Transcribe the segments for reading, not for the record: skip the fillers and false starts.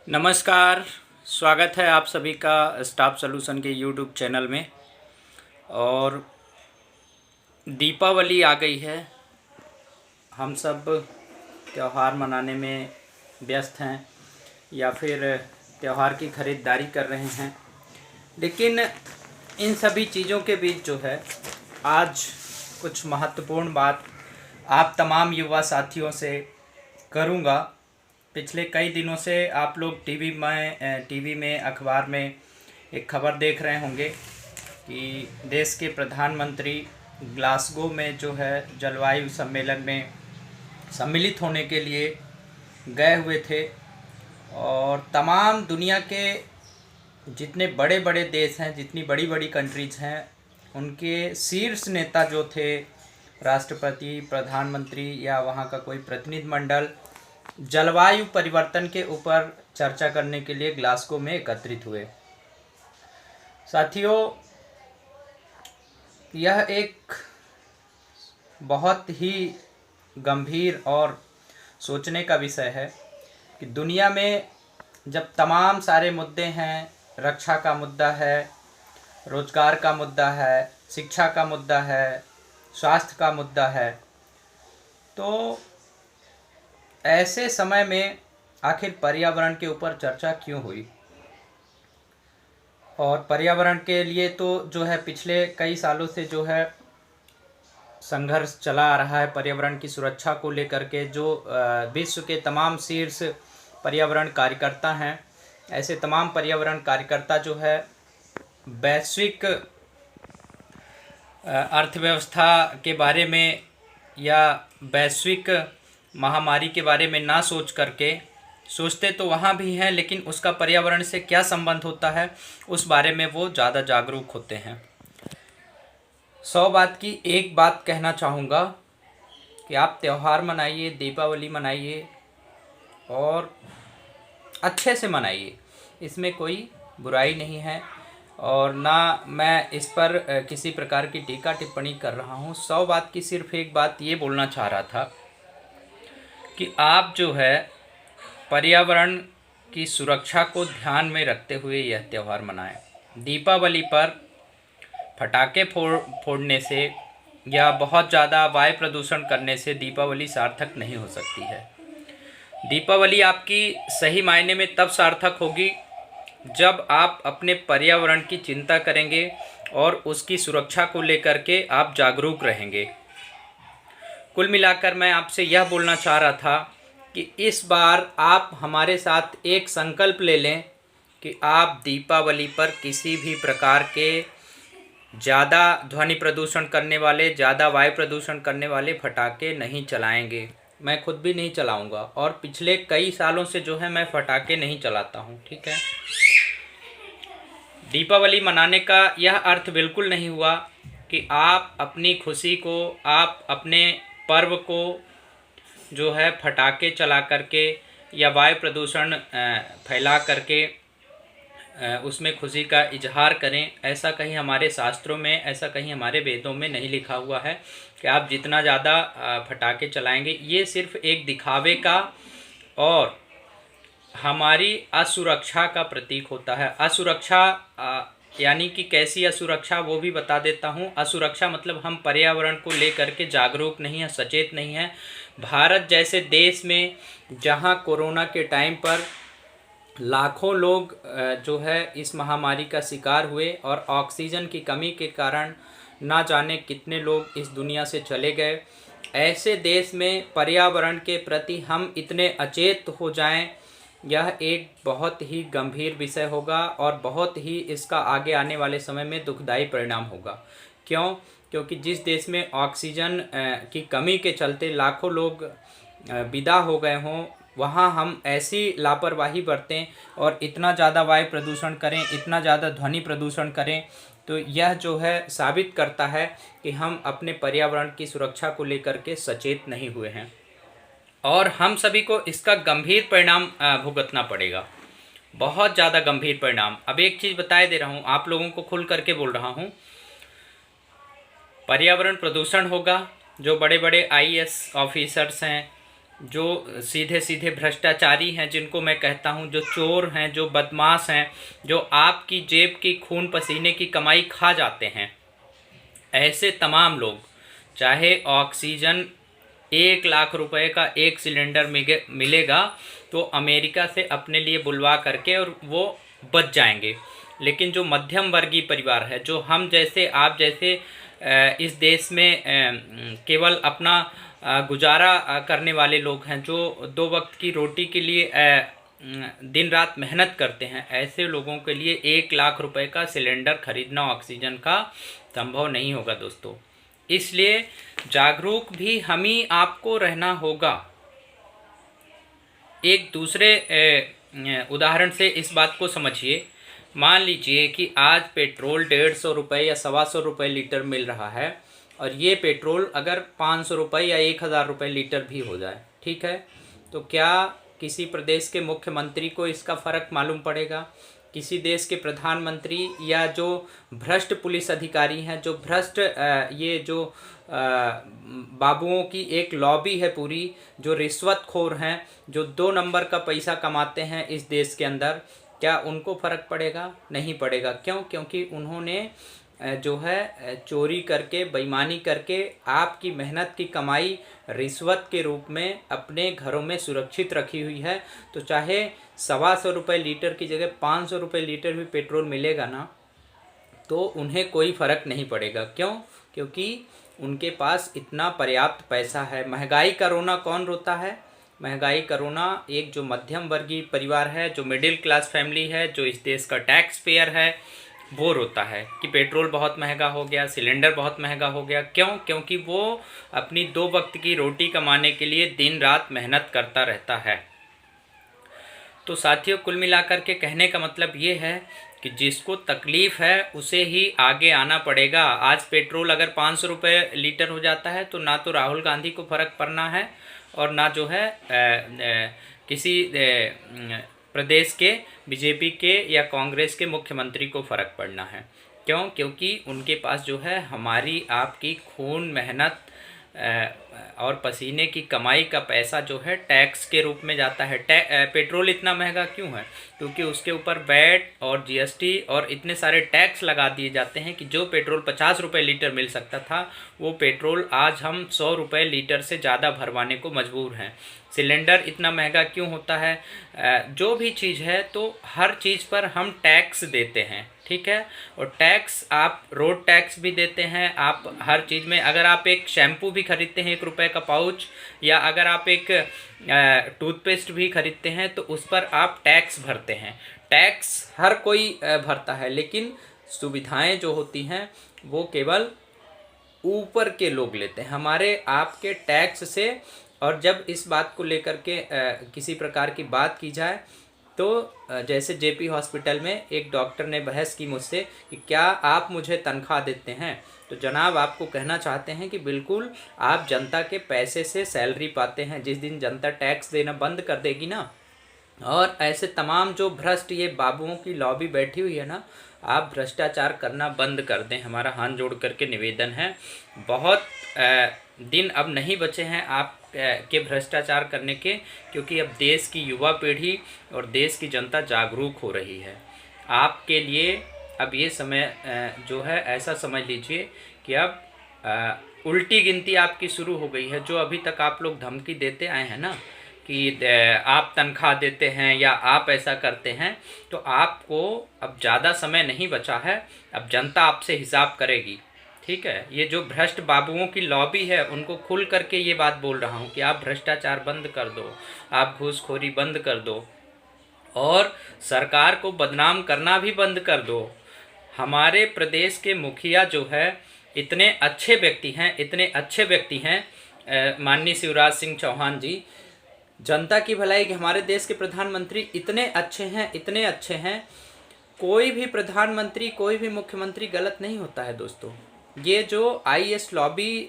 नमस्कार। स्वागत है आप सभी का स्टाफ सॉल्यूशन के यूट्यूब चैनल में। और दीपावली आ गई है, हम सब त्यौहार मनाने में व्यस्त हैं या फिर त्यौहार की ख़रीदारी कर रहे हैं। लेकिन इन सभी चीज़ों के बीच जो है आज कुछ महत्वपूर्ण बात आप तमाम युवा साथियों से करूँगा। पिछले कई दिनों से आप लोग टीवी में अखबार में एक खबर देख रहे होंगे कि देश के प्रधानमंत्री ग्लासगो में जो है जलवायु सम्मेलन में सम्मिलित होने के लिए गए हुए थे। और तमाम दुनिया के जितने बड़े बड़े देश हैं, जितनी बड़ी बड़ी कंट्रीज़ हैं, उनके शीर्ष नेता जो थे, राष्ट्रपति, प्रधानमंत्री या वहाँ का कोई प्रतिनिधिमंडल, जलवायु परिवर्तन के ऊपर चर्चा करने के लिए ग्लासगो में एकत्रित हुए। साथियों, यह एक बहुत ही गंभीर और सोचने का विषय है कि दुनिया में जब तमाम सारे मुद्दे हैं, रक्षा का मुद्दा है, रोजगार का मुद्दा है, शिक्षा का मुद्दा है, स्वास्थ्य का मुद्दा है, तो ऐसे समय में आखिर पर्यावरण के ऊपर चर्चा क्यों हुई। और पर्यावरण के लिए तो जो है पिछले कई सालों से जो है संघर्ष चला आ रहा है। पर्यावरण की सुरक्षा को लेकर के जो विश्व के तमाम शीर्ष पर्यावरण कार्यकर्ता हैं, ऐसे तमाम पर्यावरण कार्यकर्ता जो है वैश्विक अर्थव्यवस्था के बारे में या वैश्विक महामारी के बारे में ना सोच करके, सोचते तो वहाँ भी हैं लेकिन उसका पर्यावरण से क्या संबंध होता है उस बारे में वो ज़्यादा जागरूक होते हैं। 100 बात की एक बात कहना चाहूँगा कि आप त्यौहार मनाइए, दीपावली मनाइए और अच्छे से मनाइए, इसमें कोई बुराई नहीं है और ना मैं इस पर किसी प्रकार की टीका टिप्पणी कर रहा हूँ। 100 बात की सिर्फ एक बात ये बोलना चाह रहा था कि आप जो है पर्यावरण की सुरक्षा को ध्यान में रखते हुए यह त्यौहार मनाएं। दीपावली पर पटाखे फोड़ने से या बहुत ज़्यादा वायु प्रदूषण करने से दीपावली सार्थक नहीं हो सकती है। दीपावली आपकी सही मायने में तब सार्थक होगी जब आप अपने पर्यावरण की चिंता करेंगे और उसकी सुरक्षा को लेकर के आप जागरूक रहेंगे। कुल मिलाकर मैं आपसे यह बोलना चाह रहा था कि इस बार आप हमारे साथ एक संकल्प ले लें कि आप दीपावली पर किसी भी प्रकार के ज़्यादा ध्वनि प्रदूषण करने वाले, ज़्यादा वायु प्रदूषण करने वाले पटाखे नहीं चलाएंगे। मैं खुद भी नहीं चलाऊंगा और पिछले कई सालों से जो है मैं पटाखे नहीं चलाता हूं, ठीक है। दीपावली मनाने का यह अर्थ बिल्कुल नहीं हुआ कि आप अपनी खुशी को, आप अपने पर्व को जो है फटाके चला करके या वायु प्रदूषण फैला करके उसमें खुशी का इजहार करें। ऐसा कहीं हमारे शास्त्रों में, ऐसा कहीं हमारे वेदों में नहीं लिखा हुआ है कि आप जितना ज़्यादा फटाके चलाएंगे। ये सिर्फ एक दिखावे का और हमारी असुरक्षा का प्रतीक होता है। असुरक्षा यानी कि कैसी असुरक्षा वो भी बता देता हूँ। असुरक्षा मतलब हम पर्यावरण को लेकर के जागरूक नहीं हैं, सचेत नहीं हैं। भारत जैसे देश में जहाँ कोरोना के टाइम पर लाखों लोग जो है इस महामारी का शिकार हुए और ऑक्सीजन की कमी के कारण ना जाने कितने लोग इस दुनिया से चले गए, ऐसे देश में पर्यावरण के प्रति हम इतने अचेत हो जाएं, यह एक बहुत ही गंभीर विषय होगा और बहुत ही इसका आगे आने वाले समय में दुखदायी परिणाम होगा। क्यों? क्योंकि जिस देश में ऑक्सीजन की कमी के चलते लाखों लोग विदा हो गए हों, वहाँ हम ऐसी लापरवाही बरतें और इतना ज़्यादा वायु प्रदूषण करें, इतना ज़्यादा ध्वनि प्रदूषण करें, तो यह जो है साबित करता है कि हम अपने पर्यावरण की सुरक्षा को लेकर के सचेत नहीं हुए हैं और हम सभी को इसका गंभीर परिणाम भुगतना पड़ेगा, बहुत ज़्यादा गंभीर परिणाम। अब एक चीज़ बताए दे रहा हूँ, आप लोगों को खुल करके बोल रहा हूँ, पर्यावरण प्रदूषण होगा। जो बड़े बड़े आईएएस ऑफिसर्स हैं, जो सीधे सीधे भ्रष्टाचारी हैं, जिनको मैं कहता हूं, जो चोर हैं, जो बदमाश हैं, जो आपकी जेब की खून पसीने की कमाई खा जाते हैं, ऐसे तमाम लोग, चाहे ऑक्सीजन 1 लाख रुपए का एक सिलेंडर मिलेगा तो अमेरिका से अपने लिए बुलवा करके और वो बच जाएंगे। लेकिन जो मध्यम वर्गीय परिवार है, जो हम जैसे, आप जैसे इस देश में केवल अपना गुजारा करने वाले लोग हैं, जो 2 वक्त की रोटी के लिए दिन रात मेहनत करते हैं, ऐसे लोगों के लिए 1 लाख रुपए का सिलेंडर खरीदना ऑक्सीजन का संभव नहीं होगा दोस्तों। इसलिए जागरूक भी हम ही आपको रहना होगा। एक दूसरे उदाहरण से इस बात को समझिए। मान लीजिए कि आज पेट्रोल 150 रुपये या 125 रुपये लीटर मिल रहा है, और ये पेट्रोल अगर 500 रुपये या 1000 रुपये लीटर भी हो जाए, ठीक है, तो क्या किसी प्रदेश के मुख्यमंत्री को इसका फ़र्क मालूम पड़ेगा? किसी देश के प्रधानमंत्री या जो भ्रष्ट पुलिस अधिकारी हैं, जो भ्रष्ट ये जो बाबुओं की एक लॉबी है पूरी, जो रिश्वतखोर हैं, जो 2 नंबर का पैसा कमाते हैं इस देश के अंदर, क्या उनको फ़र्क पड़ेगा? नहीं पड़ेगा। क्यों? क्योंकि उन्होंने जो है चोरी करके, बेईमानी करके आपकी मेहनत की कमाई रिश्वत के रूप में अपने घरों में सुरक्षित रखी हुई है। तो चाहे 125 रुपये लीटर की जगह 500 रुपये लीटर भी पेट्रोल मिलेगा ना, तो उन्हें कोई फ़र्क नहीं पड़ेगा। क्यों? क्योंकि उनके पास इतना पर्याप्त पैसा है। महंगाई का रोना कौन रोता है? महंगाई का रोना एक जो मध्यम वर्गीय परिवार है, जो मिडिल क्लास फैमिली है, जो इस देश का टैक्स पेयर है, वो रोता है कि पेट्रोल बहुत महंगा हो गया, सिलेंडर बहुत महंगा हो गया। क्यों? क्योंकि वो अपनी 2 वक्त की रोटी कमाने के लिए दिन रात मेहनत करता रहता है। तो साथियों, कुल मिलाकर के कहने का मतलब ये है कि जिसको तकलीफ़ है उसे ही आगे आना पड़ेगा। आज पेट्रोल अगर 500 रुपये लीटर हो जाता है तो ना तो राहुल गांधी को फ़र्क पड़ना है, और ना जो है किसी प्रदेश के बीजेपी के या कांग्रेस के मुख्यमंत्री को फ़र्क पड़ना है। क्यों? क्योंकि उनके पास जो है हमारी आपकी खून, मेहनत और पसीने की कमाई का पैसा जो है टैक्स के रूप में जाता है। पेट्रोल इतना महंगा क्यों है? क्योंकि उसके ऊपर वैट और जीएसटी और इतने सारे टैक्स लगा दिए जाते हैं कि जो पेट्रोल 50 रुपये लीटर मिल सकता था, वो पेट्रोल आज हम 100 रुपये लीटर से ज़्यादा भरवाने को मजबूर हैं। सिलेंडर इतना महंगा क्यों होता है? जो भी चीज़ है तो हर चीज़ पर हम टैक्स देते हैं, ठीक है। और टैक्स, आप रोड टैक्स भी देते हैं, आप हर चीज़ में, अगर आप एक शैम्पू भी खरीदते हैं 1 रुपये का पाउच, या अगर आप एक टूथपेस्ट भी खरीदते हैं तो उस पर आप टैक्स भरते हैं। टैक्स हर कोई भरता है, लेकिन सुविधाएं जो होती हैं वो केवल ऊपर के लोग लेते हैं हमारे आपके टैक्स से। और जब इस बात को लेकर के किसी प्रकार की बात की जाए तो जैसे जेपी हॉस्पिटल में एक डॉक्टर ने बहस की मुझसे कि क्या आप मुझे तनख्वाह देते हैं? तो जनाब, आपको कहना चाहते हैं कि बिल्कुल आप जनता के पैसे से सैलरी पाते हैं। जिस दिन जनता टैक्स देना बंद कर देगी ना, और ऐसे तमाम जो भ्रष्ट ये बाबुओं की लॉबी बैठी हुई है ना, आप भ्रष्टाचार करना बंद कर दें। हमारा हाथ जोड़ करके निवेदन है। बहुत दिन अब नहीं बचे हैं आप के भ्रष्टाचार करने के, क्योंकि अब देश की युवा पीढ़ी और देश की जनता जागरूक हो रही है। आपके लिए अब ये समय जो है, ऐसा समझ लीजिए कि अब उल्टी गिनती आपकी शुरू हो गई है। जो अभी तक आप लोग धमकी देते आए हैं ना कि आप तनख्वाह देते हैं या आप ऐसा करते हैं, तो आपको अब ज़्यादा समय नहीं बचा है। अब जनता आपसे हिसाब करेगी, ठीक है। ये जो भ्रष्ट बाबुओं की लॉबी है, उनको खुल करके ये बात बोल रहा हूँ कि आप भ्रष्टाचार बंद कर दो, आप घूसखोरी बंद कर दो, और सरकार को बदनाम करना भी बंद कर दो। हमारे प्रदेश के मुखिया जो है इतने अच्छे व्यक्ति हैं, इतने अच्छे व्यक्ति हैं, माननीय शिवराज सिंह चौहान जी, जनता की भलाई के हमारे देश के प्रधानमंत्री इतने अच्छे हैं, इतने अच्छे हैं। कोई भी प्रधानमंत्री, कोई भी मुख्यमंत्री गलत नहीं होता है दोस्तों। ये जो आईएएस लॉबी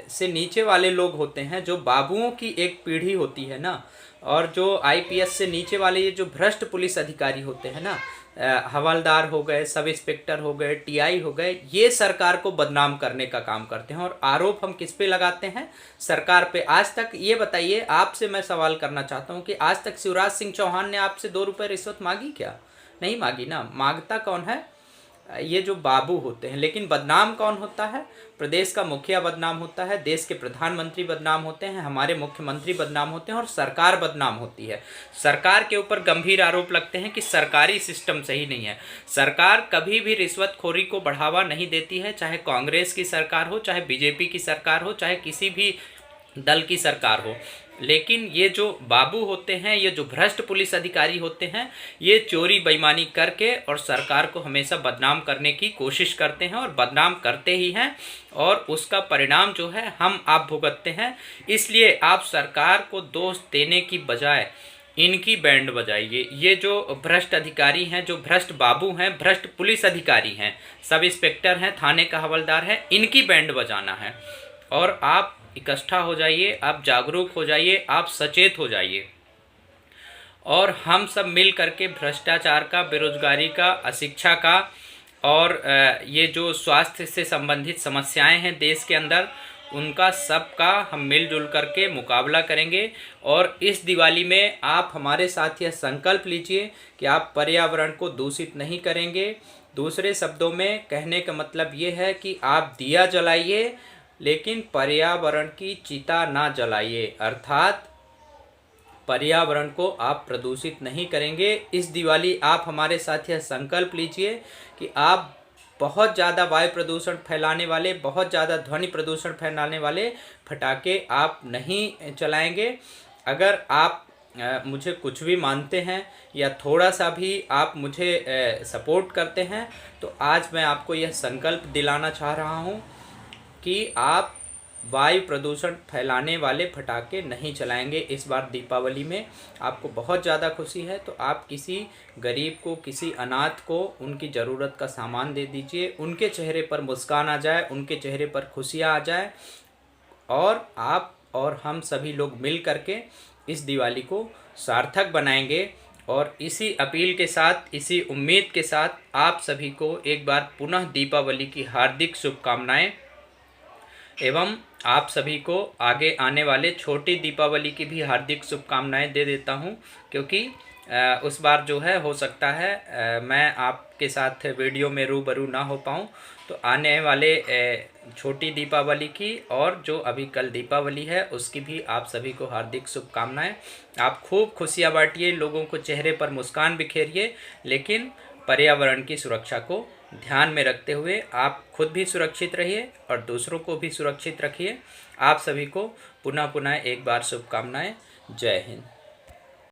से नीचे वाले लोग होते हैं, जो बाबुओं की एक पीढ़ी होती है ना, और जो आईपीएस से नीचे वाले ये जो भ्रष्ट पुलिस अधिकारी होते हैं ना, हवलदार हो गए, सब इंस्पेक्टर हो गए, टीआई हो गए, ये सरकार को बदनाम करने का काम करते हैं। और आरोप हम किस पे लगाते हैं? सरकार पे। आज तक ये बताइए, आपसे मैं सवाल करना चाहता हूँ कि आज तक शिवराज सिंह चौहान ने आपसे 2 रुपये रिश्वत मांगी क्या? नहीं मांगी ना। मांगता कौन है? ये जो बाबू होते हैं। लेकिन बदनाम कौन होता है? प्रदेश का मुखिया बदनाम होता है, देश के प्रधानमंत्री बदनाम होते हैं, हमारे मुख्यमंत्री बदनाम होते हैं और सरकार बदनाम होती है। सरकार के ऊपर गंभीर आरोप लगते हैं कि सरकारी सिस्टम सही नहीं है। सरकार कभी भी रिश्वतखोरी को बढ़ावा नहीं देती है, चाहे कांग्रेस की सरकार हो, चाहे बीजेपी की सरकार हो, चाहे किसी भी दल की सरकार हो। लेकिन ये जो बाबू होते हैं, ये जो भ्रष्ट पुलिस अधिकारी होते हैं, ये चोरी बेईमानी करके और सरकार को हमेशा बदनाम करने की कोशिश करते हैं और बदनाम करते ही हैं, और उसका परिणाम जो है हम आप भुगतते हैं। इसलिए आप सरकार को दोष देने की बजाय इनकी बैंड बजाइए। ये जो भ्रष्ट अधिकारी हैं, जो भ्रष्ट बाबू हैं, भ्रष्ट पुलिस अधिकारी हैं, सब इंस्पेक्टर हैं, थाने का हवलदार है, इनकी बैंड बजाना है। और आप इकट्ठा हो जाइए, आप जागरूक हो जाइए, आप सचेत हो जाइए, और हम सब मिल करके भ्रष्टाचार का, बेरोजगारी का, अशिक्षा का और ये जो स्वास्थ्य से संबंधित समस्याएं हैं देश के अंदर, उनका सबका हम मिलजुल करके मुकाबला करेंगे। और इस दिवाली में आप हमारे साथ यह संकल्प लीजिए कि आप पर्यावरण को दूषित नहीं करेंगे। दूसरे शब्दों में कहने का मतलब ये है कि आप दिया जलाइए, लेकिन पर्यावरण की चिता ना जलाइए, अर्थात पर्यावरण को आप प्रदूषित नहीं करेंगे। इस दिवाली आप हमारे साथ यह संकल्प लीजिए कि आप बहुत ज़्यादा वायु प्रदूषण फैलाने वाले, बहुत ज़्यादा ध्वनि प्रदूषण फैलाने वाले पटाखे आप नहीं चलाएंगे। अगर आप मुझे कुछ भी मानते हैं या थोड़ा सा भी आप मुझे सपोर्ट करते हैं, तो आज मैं आपको यह संकल्प दिलाना चाह रहा हूँ कि आप वायु प्रदूषण फैलाने वाले पटाखे नहीं चलाएंगे। इस बार दीपावली में आपको बहुत ज़्यादा खुशी है, तो आप किसी गरीब को, किसी अनाथ को उनकी ज़रूरत का सामान दे दीजिए। उनके चेहरे पर मुस्कान आ जाए, उनके चेहरे पर खुशियाँ आ जाए, और आप और हम सभी लोग मिल करके इस दिवाली को सार्थक बनाएंगे। और इसी अपील के साथ, इसी उम्मीद के साथ आप सभी को एक बार पुनः दीपावली की हार्दिक शुभकामनाएं, एवं आप सभी को आगे आने वाले छोटी दीपावली की भी हार्दिक शुभकामनाएं दे देता हूं, क्योंकि उस बार जो है हो सकता है मैं आपके साथ वीडियो में रूबरू ना हो पाऊं। तो आने वाले छोटी दीपावली की और जो अभी कल दीपावली है उसकी भी आप सभी को हार्दिक शुभकामनाएं। आप खूब खुशियां बांटिए, लोगों को चेहरे पर मुस्कान बिखेरिए, लेकिन पर्यावरण की सुरक्षा को ध्यान में रखते हुए आप खुद भी सुरक्षित रहिए और दूसरों को भी सुरक्षित रखिए। आप सभी को पुनः पुनः एक बार शुभकामनाएं। जय हिंद।